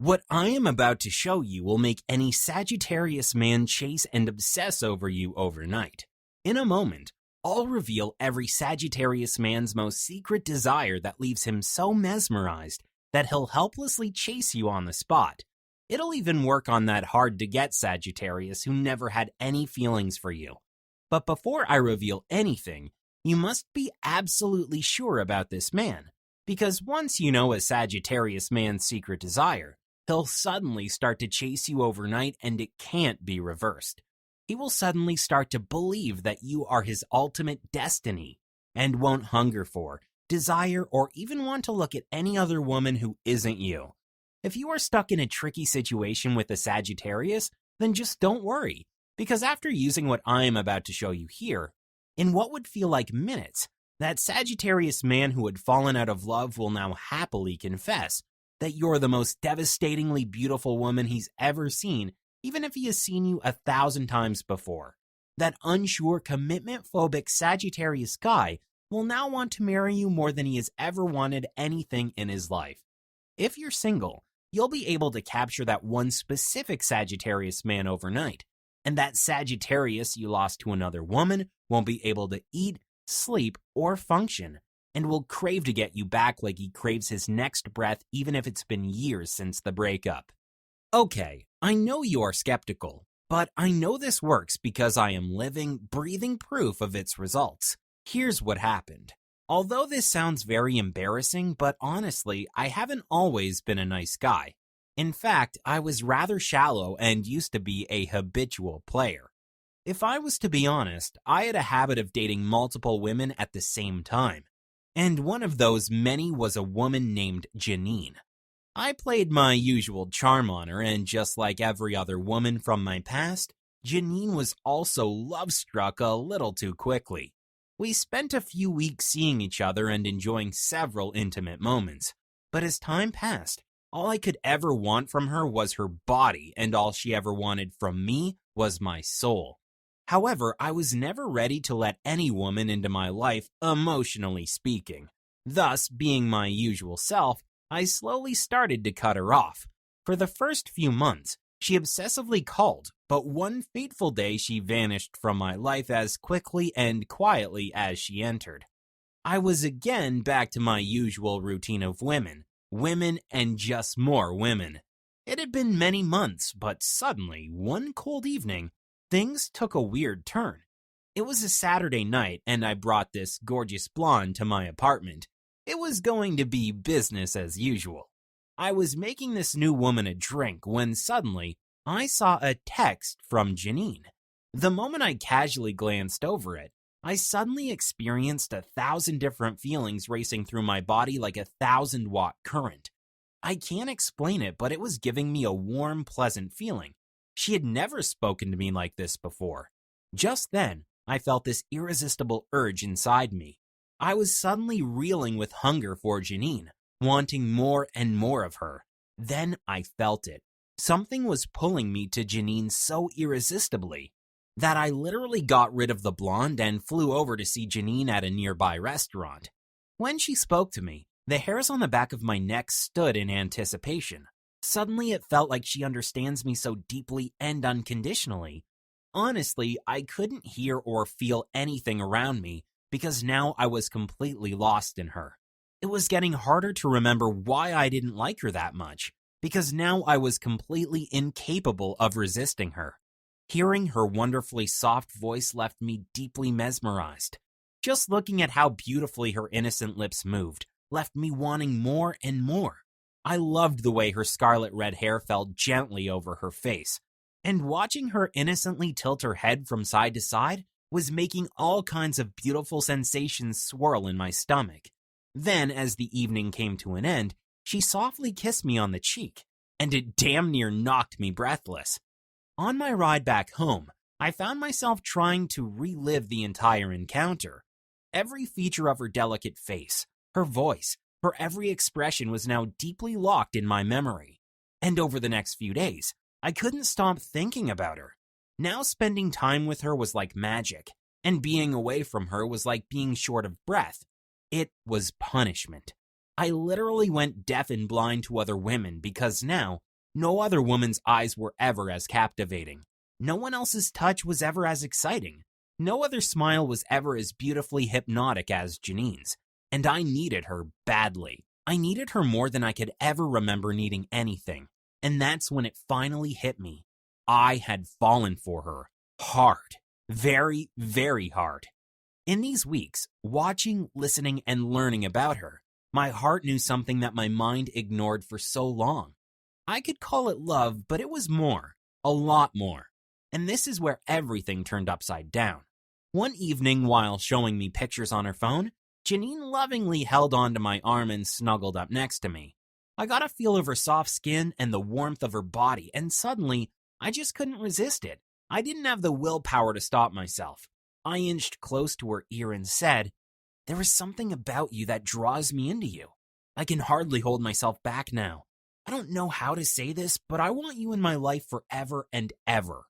What I am about to show you will make any Sagittarius man chase and obsess over you overnight. In a moment, I'll reveal every Sagittarius man's most secret desire that leaves him so mesmerized that he'll helplessly chase you on the spot. It'll even work on that hard-to-get Sagittarius who never had any feelings for you. But before I reveal anything, you must be absolutely sure about this man, because once you know a Sagittarius man's secret desire, he'll suddenly start to chase you overnight and it can't be reversed. He will suddenly start to believe that you are his ultimate destiny and won't hunger for, desire, or even want to look at any other woman who isn't you. If you are stuck in a tricky situation with a Sagittarius, then just don't worry, because after using what I am about to show you here, in what would feel like minutes, that Sagittarius man who had fallen out of love will now happily confess that you're the most devastatingly beautiful woman he's ever seen, even if he has seen you 1,000 times before. That unsure, commitment-phobic Sagittarius guy will now want to marry you more than he has ever wanted anything in his life. If you're single, you'll be able to capture that one specific Sagittarius man overnight, and that Sagittarius you lost to another woman won't be able to eat, sleep, or function, and will crave to get you back like he craves his next breath even if it's been years since the breakup. Okay, I know you are skeptical, but I know this works because I am living, breathing proof of its results. Here's what happened. Although this sounds very embarrassing, but honestly, I haven't always been a nice guy. In fact, I was rather shallow and used to be a habitual player. If I was to be honest, I had a habit of dating multiple women at the same time. And one of those many was a woman named Janine. I played my usual charm on her, and just like every other woman from my past, Janine was also love-struck a little too quickly. We spent a few weeks seeing each other and enjoying several intimate moments, but as time passed, all I could ever want from her was her body, and all she ever wanted from me was my soul. However, I was never ready to let any woman into my life, emotionally speaking. Thus, being my usual self, I slowly started to cut her off. For the first few months, she obsessively called, but one fateful day she vanished from my life as quickly and quietly as she entered. I was again back to my usual routine of women, and just more women. It had been many months, but suddenly, one cold evening, things took a weird turn. It was a Saturday night, and I brought this gorgeous blonde to my apartment. It was going to be business as usual. I was making this new woman a drink when suddenly I saw a text from Janine. The moment I casually glanced over it, I suddenly experienced 1,000 different feelings racing through my body like a 1,000-watt current. I can't explain it, but it was giving me a warm, pleasant feeling. She had never spoken to me like this before. Just then, I felt this irresistible urge inside me. I was suddenly reeling with hunger for Janine, wanting more and more of her. Then I felt it. Something was pulling me to Janine so irresistibly that I literally got rid of the blonde and flew over to see Janine at a nearby restaurant. When she spoke to me, the hairs on the back of my neck stood in anticipation. Suddenly it felt like she understands me so deeply and unconditionally. Honestly, I couldn't hear or feel anything around me because now I was completely lost in her. It was getting harder to remember why I didn't like her that much, because now I was completely incapable of resisting her. Hearing her wonderfully soft voice left me deeply mesmerized. Just looking at how beautifully her innocent lips moved left me wanting more and more. I loved the way her scarlet red hair fell gently over her face, and watching her innocently tilt her head from side to side was making all kinds of beautiful sensations swirl in my stomach. Then, as the evening came to an end, she softly kissed me on the cheek, and it damn near knocked me breathless. On my ride back home, I found myself trying to relive the entire encounter. Every feature of her delicate face, her voice, her every expression was now deeply locked in my memory. And over the next few days, I couldn't stop thinking about her. Now spending time with her was like magic, and being away from her was like being short of breath. It was punishment. I literally went deaf and blind to other women because now No other woman's eyes were ever as captivating. No one else's touch was ever as exciting. No other smile was ever as beautifully hypnotic as Janine's. And I needed her badly. I needed her more than I could ever remember needing anything. And that's when it finally hit me. I had fallen for her. Hard. Very, very hard. In these weeks, watching, listening, and learning about her, my heart knew something that my mind ignored for so long. I could call it love, but it was more. A lot more. And this is where everything turned upside down. One evening, while showing me pictures on her phone, Janine lovingly held onto my arm and snuggled up next to me. I got a feel of her soft skin and the warmth of her body, and suddenly, I just couldn't resist it. I didn't have the willpower to stop myself. I inched close to her ear and said, "There is something about you that draws me into you. I can hardly hold myself back now. I don't know how to say this, but I want you in my life forever and ever."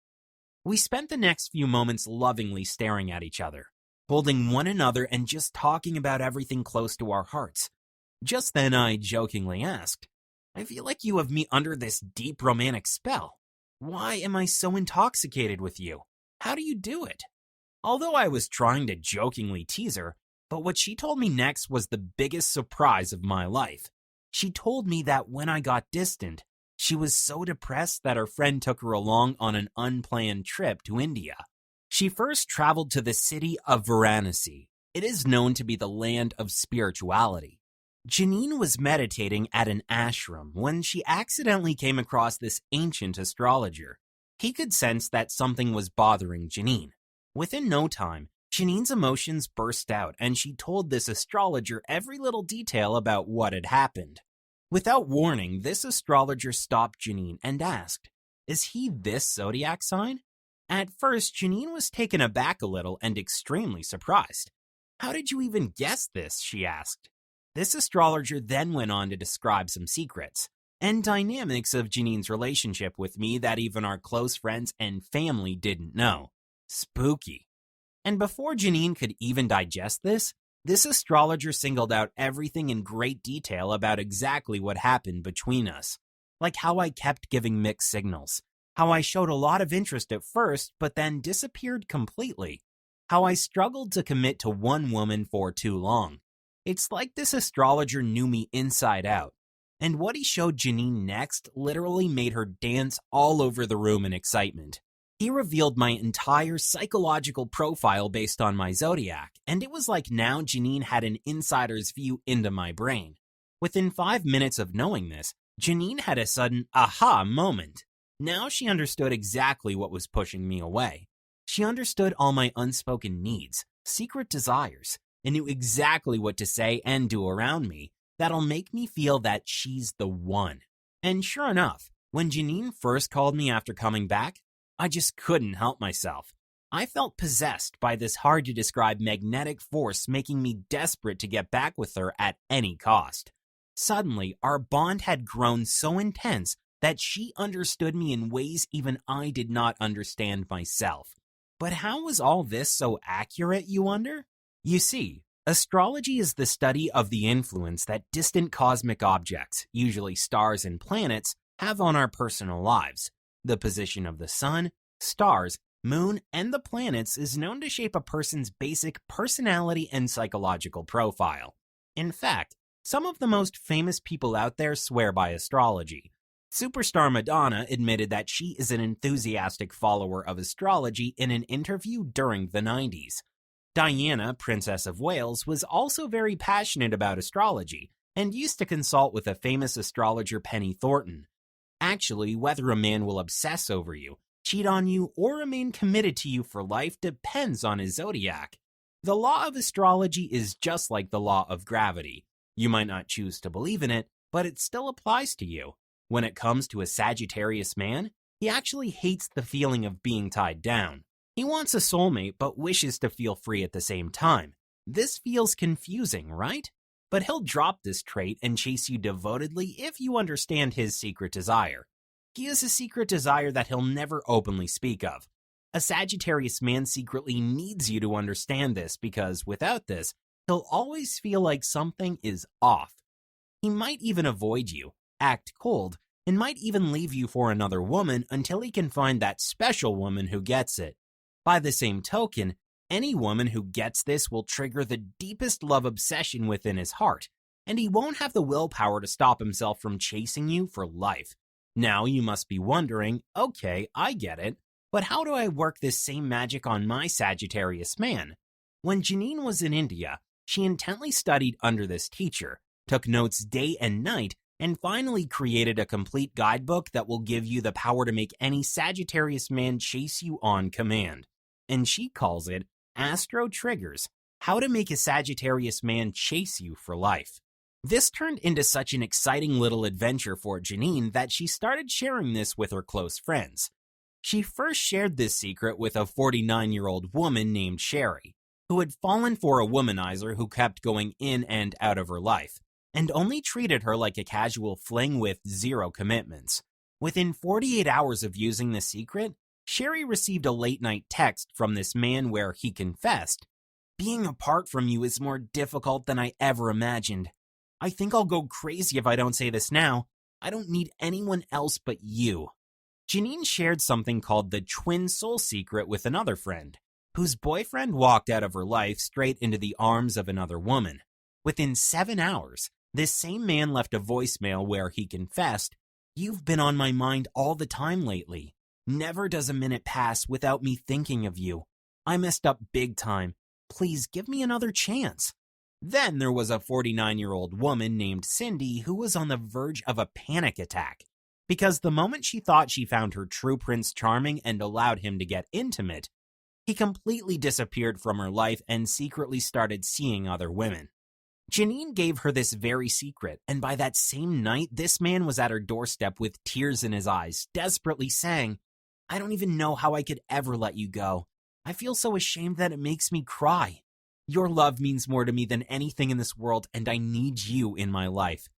We spent the next few moments lovingly staring at each other, holding one another and just talking about everything close to our hearts. Just then I jokingly asked, "I feel like you have me under this deep romantic spell. Why am I so intoxicated with you? How do you do it?" Although I was trying to jokingly tease her, but what she told me next was the biggest surprise of my life. She told me that when I got distant, she was so depressed that her friend took her along on an unplanned trip to India. She first traveled to the city of Varanasi. It is known to be the land of spirituality. Janine was meditating at an ashram when she accidentally came across this ancient astrologer. He could sense that something was bothering Janine. Within no time, Janine's emotions burst out and she told this astrologer every little detail about what had happened. Without warning, this astrologer stopped Janine and asked, "Is he this zodiac sign?" At first, Janine was taken aback a little and extremely surprised. "How did you even guess this?" she asked. This astrologer then went on to describe some secrets and dynamics of Janine's relationship with me that even our close friends and family didn't know. Spooky. And before Janine could even digest this astrologer singled out everything in great detail about exactly what happened between us. Like how I kept giving mixed signals, how I showed a lot of interest at first but then disappeared completely, how I struggled to commit to one woman for too long. It's like this astrologer knew me inside out, and what he showed Janine next literally made her dance all over the room in excitement. He revealed my entire psychological profile based on my zodiac, and it was like now Janine had an insider's view into my brain. Within 5 minutes of knowing this, Janine had a sudden aha moment. Now she understood exactly what was pushing me away. She understood all my unspoken needs, secret desires, and knew exactly what to say and do around me that'll make me feel that she's the one. And sure enough, when Janine first called me after coming back, I just couldn't help myself. I felt possessed by this hard-to-describe magnetic force making me desperate to get back with her at any cost. Suddenly, our bond had grown so intense that she understood me in ways even I did not understand myself. But how was all this so accurate, you wonder? You see, astrology is the study of the influence that distant cosmic objects, usually stars and planets, have on our personal lives. The position of the sun, stars, moon, and the planets is known to shape a person's basic personality and psychological profile. In fact, some of the most famous people out there swear by astrology. Superstar Madonna admitted that she is an enthusiastic follower of astrology in an interview during the 90s. Diana, Princess of Wales, was also very passionate about astrology and used to consult with a famous astrologer, Penny Thornton. Actually, whether a man will obsess over you, cheat on you, or remain committed to you for life depends on his zodiac. The law of astrology is just like the law of gravity. You might not choose to believe in it, but it still applies to you. When it comes to a Sagittarius man, he actually hates the feeling of being tied down. He wants a soulmate but wishes to feel free at the same time. This feels confusing, right? But he'll drop this trait and chase you devotedly if you understand his secret desire. He has a secret desire that he'll never openly speak of. A Sagittarius man secretly needs you to understand this because without this, he'll always feel like something is off. He might even avoid you, act cold, and might even leave you for another woman until he can find that special woman who gets it. By the same token, any woman who gets this will trigger the deepest love obsession within his heart, and he won't have the willpower to stop himself from chasing you for life. Now you must be wondering, okay, I get it, but how do I work this same magic on my Sagittarius man? When Janine was in India, she intently studied under this teacher, took notes day and night, and finally created a complete guidebook that will give you the power to make any Sagittarius man chase you on command. And she calls it Astro Triggers, How to Make a Sagittarius Man Chase You for Life. This turned into such an exciting little adventure for Janine that she started sharing this with her close friends. She first shared this secret with a 49-year-old woman named Sherry, who had fallen for a womanizer who kept going in and out of her life, and only treated her like a casual fling with zero commitments. Within 48 hours of using the secret, Sherry received a late-night text from this man where he confessed, "Being apart from you is more difficult than I ever imagined. I think I'll go crazy if I don't say this now. I don't need anyone else but you." Janine shared something called the twin soul secret with another friend, whose boyfriend walked out of her life straight into the arms of another woman. Within 7 hours, this same man left a voicemail where he confessed, "You've been on my mind all the time lately. Never does a minute pass without me thinking of you. I messed up big time. Please give me another chance." Then there was a 49-year-old woman named Cindy who was on the verge of a panic attack, because the moment she thought she found her true Prince Charming and allowed him to get intimate, he completely disappeared from her life and secretly started seeing other women. Janine gave her this very secret, and by that same night, this man was at her doorstep with tears in his eyes, desperately saying, "I don't even know how I could ever let you go. I feel so ashamed that it makes me cry. Your love means more to me than anything in this world, and I need you in my life."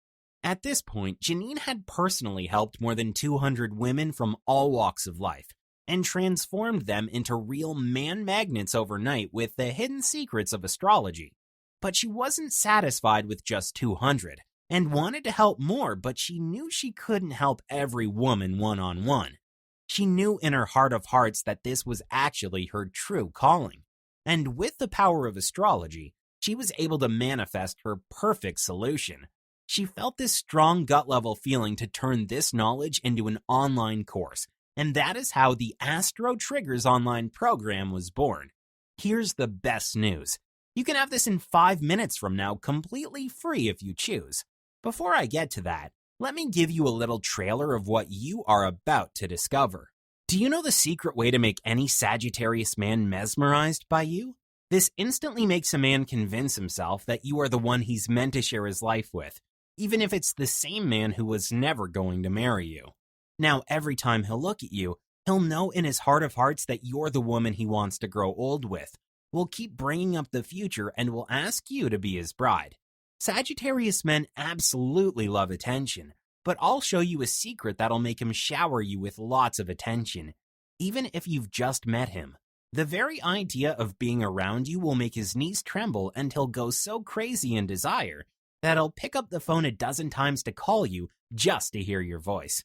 At this point, Janine had personally helped more than 200 women from all walks of life, and transformed them into real man magnets overnight with the hidden secrets of astrology. But she wasn't satisfied with just 200, and wanted to help more, but she knew she couldn't help every woman one-on-one. She knew in her heart of hearts that this was actually her true calling. And with the power of astrology, she was able to manifest her perfect solution. She felt this strong gut-level feeling to turn this knowledge into an online course, and that is how the Astro Triggers online program was born. Here's the best news. You can have this in 5 minutes from now, completely free if you choose. Before I get to that, let me give you a little trailer of what you are about to discover. Do you know the secret way to make any Sagittarius man mesmerized by you? This instantly makes a man convince himself that you are the one he's meant to share his life with, even if it's the same man who was never going to marry you. Now, every time he'll look at you, he'll know in his heart of hearts that you're the woman he wants to grow old with, will keep bringing up the future, and will ask you to be his bride. Sagittarius men absolutely love attention, but I'll show you a secret that'll make him shower you with lots of attention, even if you've just met him. The very idea of being around you will make his knees tremble, and he'll go so crazy in desire that he'll pick up the phone a dozen times to call you just to hear your voice.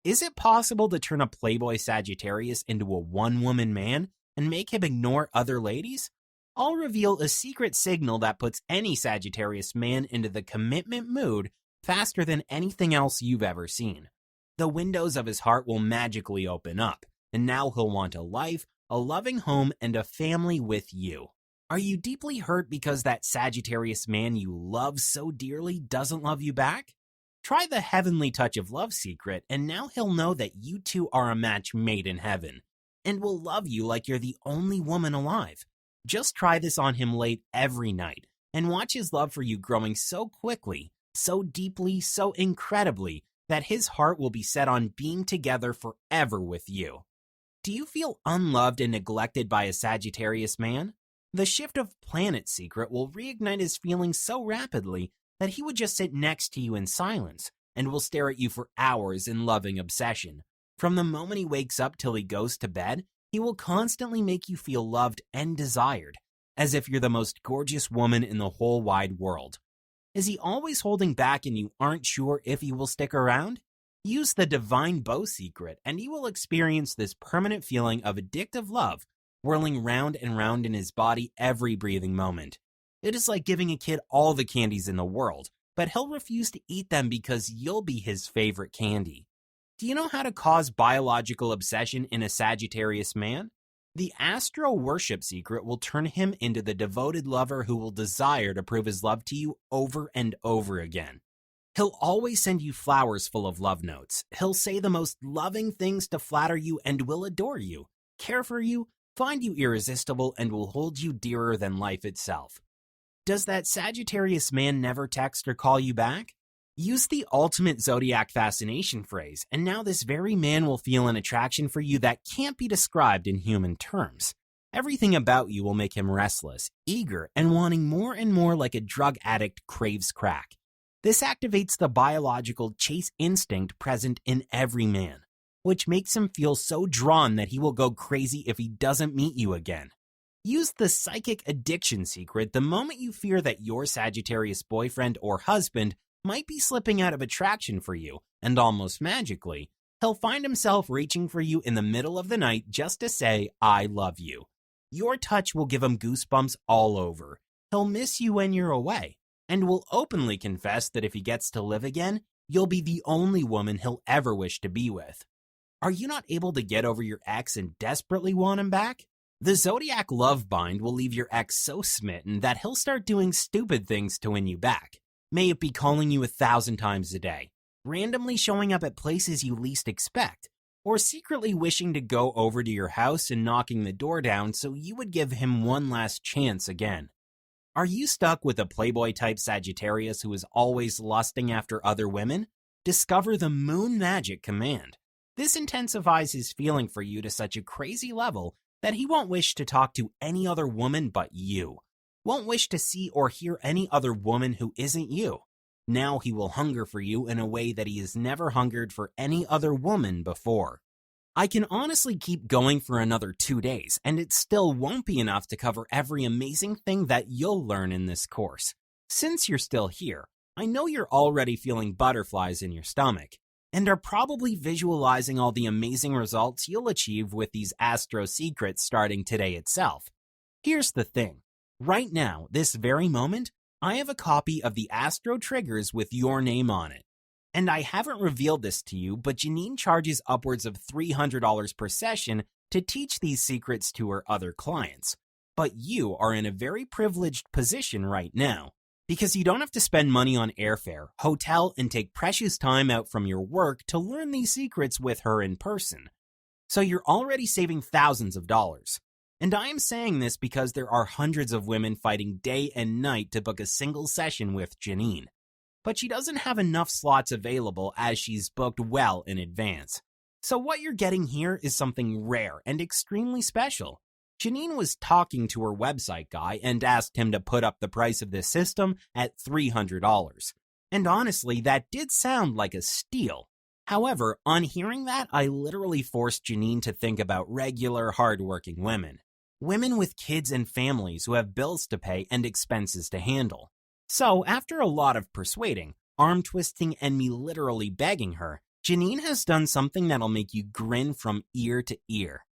Is it possible to turn a playboy Sagittarius into a one-woman man and make him ignore other ladies? I'll reveal a secret signal that puts any Sagittarius man into the commitment mood faster than anything else you've ever seen. The windows of his heart will magically open up, and now he'll want a life, a loving home, and a family with you. Are you deeply hurt because that Sagittarius man you love so dearly doesn't love you back? Try the heavenly touch of love secret, and now he'll know that you two are a match made in heaven, and will love you like you're the only woman alive. Just try this on him late every night, and watch his love for you growing so quickly, so deeply, so incredibly, that his heart will be set on being together forever with you. Do you feel unloved and neglected by a Sagittarius man? The shift of planet secret will reignite his feelings so rapidly that he would just sit next to you in silence, and will stare at you for hours in loving obsession. From the moment he wakes up till he goes to bed, he will constantly make you feel loved and desired, as if you're the most gorgeous woman in the whole wide world. Is he always holding back and you aren't sure if he will stick around? Use the Divine Bow secret, and you will experience this permanent feeling of addictive love, whirling round and round in his body every breathing moment. It is like giving a kid all the candies in the world, but he'll refuse to eat them because you'll be his favorite candy. Do you know how to cause biological obsession in a Sagittarius man? The astro worship secret will turn him into the devoted lover who will desire to prove his love to you over and over again. He'll always send you flowers full of love notes. He'll say the most loving things to flatter you and will adore you, care for you, find you irresistible, and will hold you dearer than life itself. Does that Sagittarius man never text or call you back? Use the ultimate zodiac fascination phrase, and now this very man will feel an attraction for you that can't be described in human terms. Everything about you will make him restless, eager, and wanting more and more, like a drug addict craves crack. This activates the biological chase instinct present in every man, which makes him feel so drawn that he will go crazy if he doesn't meet you again. Use the psychic addiction secret the moment you fear that your Sagittarius boyfriend or husband might be slipping out of attraction for you, and almost magically, he'll find himself reaching for you in the middle of the night just to say, "I love you." Your touch will give him goosebumps all over. He'll miss you when you're away, and will openly confess that if he gets to live again, you'll be the only woman he'll ever wish to be with. Are you not able to get over your ex and desperately want him back? The Zodiac love bind will leave your ex so smitten that he'll start doing stupid things to win you back. May it be calling you 1,000 times a day, randomly showing up at places you least expect, or secretly wishing to go over to your house and knocking the door down so you would give him one last chance again. Are you stuck with a playboy-type Sagittarius who is always lusting after other women? Discover the Moon Magic command. This intensifies his feeling for you to such a crazy level that he won't wish to talk to any other woman but you. Won't wish to see or hear any other woman who isn't you. Now he will hunger for you in a way that he has never hungered for any other woman before. I can honestly keep going for another 2 days, and it still won't be enough to cover every amazing thing that you'll learn in this course. Since you're still here, I know you're already feeling butterflies in your stomach, and are probably visualizing all the amazing results you'll achieve with these astro secrets starting today itself. Here's the thing. Right now, this very moment, I have a copy of the Astro Triggers with your name on it. And I haven't revealed this to you, but Janine charges upwards of $300 per session to teach these secrets to her other clients. But you are in a very privileged position right now, because you don't have to spend money on airfare, hotel, and take precious time out from your work to learn these secrets with her in person. So you're already saving thousands of dollars. And I am saying this because there are hundreds of women fighting day and night to book a single session with Janine. But she doesn't have enough slots available as she's booked well in advance. So what you're getting here is something rare and extremely special. Janine was talking to her website guy and asked him to put up the price of this system at $300. And honestly, that did sound like a steal. However, on hearing that, I literally forced Janine to think about regular, hardworking women. Women with kids and families who have bills to pay and expenses to handle. So, after a lot of persuading, arm twisting, and me literally begging her, Janine has done something that'll make you grin from ear to ear.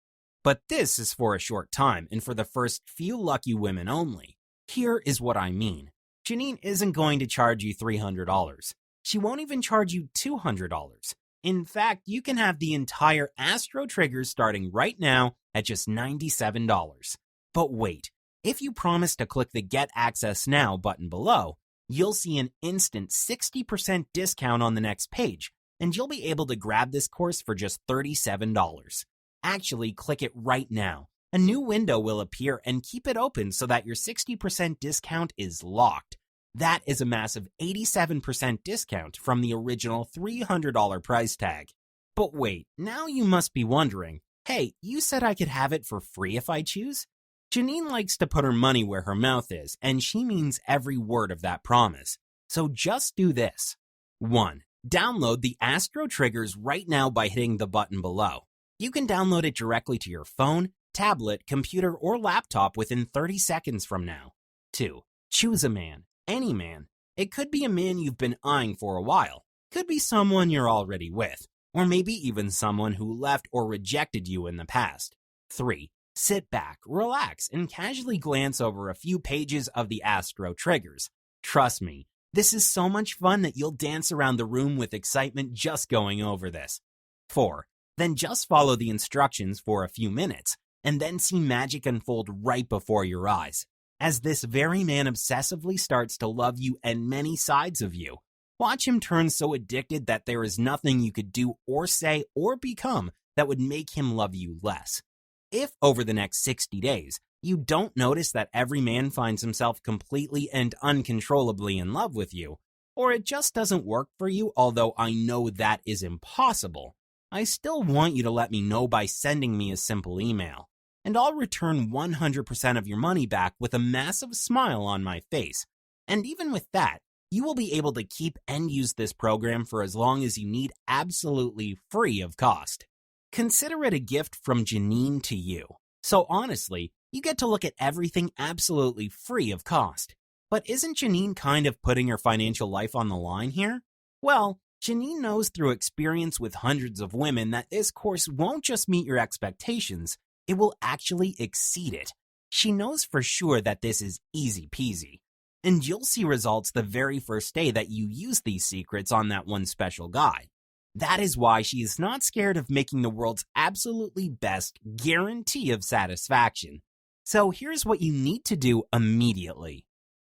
But this is for a short time and for the first few lucky women only. Here is what I mean. Janine isn't going to charge you $300. She won't even charge you $200. In fact, you can have the entire Astro Triggers starting right now at just $97. But wait, if you promise to click the Get Access Now button below, you'll see an instant 60% discount on the next page, and you'll be able to grab this course for just $37. Actually, click it right now. A new window will appear, and keep it open so that your 60% discount is locked. That is a massive 87% discount from the original $300 price tag. But wait, now you must be wondering, hey, you said I could have it for free if I choose? Janine likes to put her money where her mouth is, and she means every word of that promise. So just do this. 1. Download the Astro Triggers right now by hitting the button below. You can download it directly to your phone, tablet, computer, or laptop within 30 seconds from now. 2. Choose a man. Any man. It could be a man you've been eyeing for a while. Could be someone you're already with, or maybe even someone who left or rejected you in the past. 3. Sit back, relax, and casually glance over a few pages of the Astro Triggers. Trust me, this is so much fun that you'll dance around the room with excitement just going over this. 4. Then just follow the instructions for a few minutes, and then see magic unfold right before your eyes, as this very man obsessively starts to love you and many sides of you. Watch him turn so addicted that there is nothing you could do or say or become that would make him love you less. If over the next 60 days, you don't notice that every man finds himself completely and uncontrollably in love with you, or it just doesn't work for you, although I know that is impossible, I still want you to let me know by sending me a simple email, and I'll return 100% of your money back with a massive smile on my face. And even with that, you will be able to keep and use this program for as long as you need, absolutely free of cost. Consider it a gift from Janine to you. So honestly, you get to look at everything absolutely free of cost. But isn't Janine kind of putting her financial life on the line here? Well, Janine knows through experience with hundreds of women that this course won't just meet your expectations, it will actually exceed it. She knows for sure that this is easy peasy. And you'll see results the very first day that you use these secrets on that one special guy. That is why she is not scared of making the world's absolutely best guarantee of satisfaction. So here's what you need to do immediately.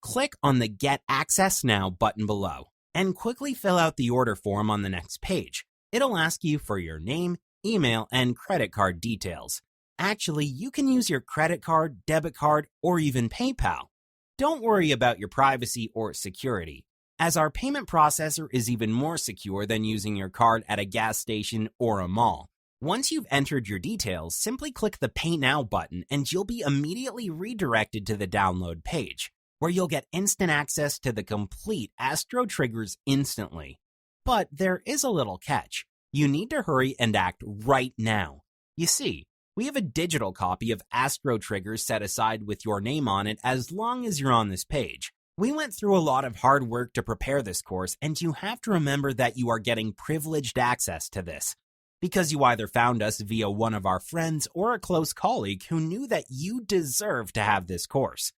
Click on the Get Access Now button below and quickly fill out the order form on the next page. It'll ask you for your name, email, and credit card details. Actually, you can use your credit card, debit card, or even PayPal. Don't worry about your privacy or security, as our payment processor is even more secure than using your card at a gas station or a mall. Once you've entered your details, simply click the Pay Now button and you'll be immediately redirected to the download page, where you'll get instant access to the complete Astro Triggers instantly. But there is a little catch. You need to hurry and act right now. You see, we have a digital copy of Astro Triggers set aside with your name on it as long as you're on this page. We went through a lot of hard work to prepare this course, and you have to remember that you are getting privileged access to this, because you either found us via one of our friends or a close colleague who knew that you deserve to have this course.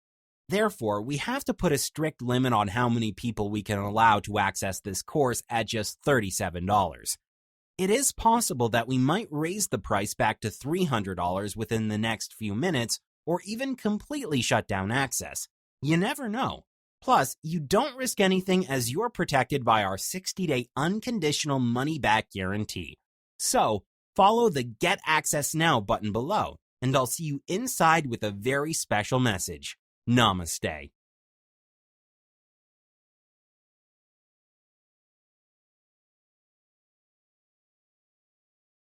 Therefore, we have to put a strict limit on how many people we can allow to access this course at just $37. It is possible that we might raise the price back to $300 within the next few minutes, or even completely shut down access. You never know. Plus, you don't risk anything as you're protected by our 60-day unconditional money-back guarantee. So, follow the Get Access Now button below, and I'll see you inside with a very special message. Namaste.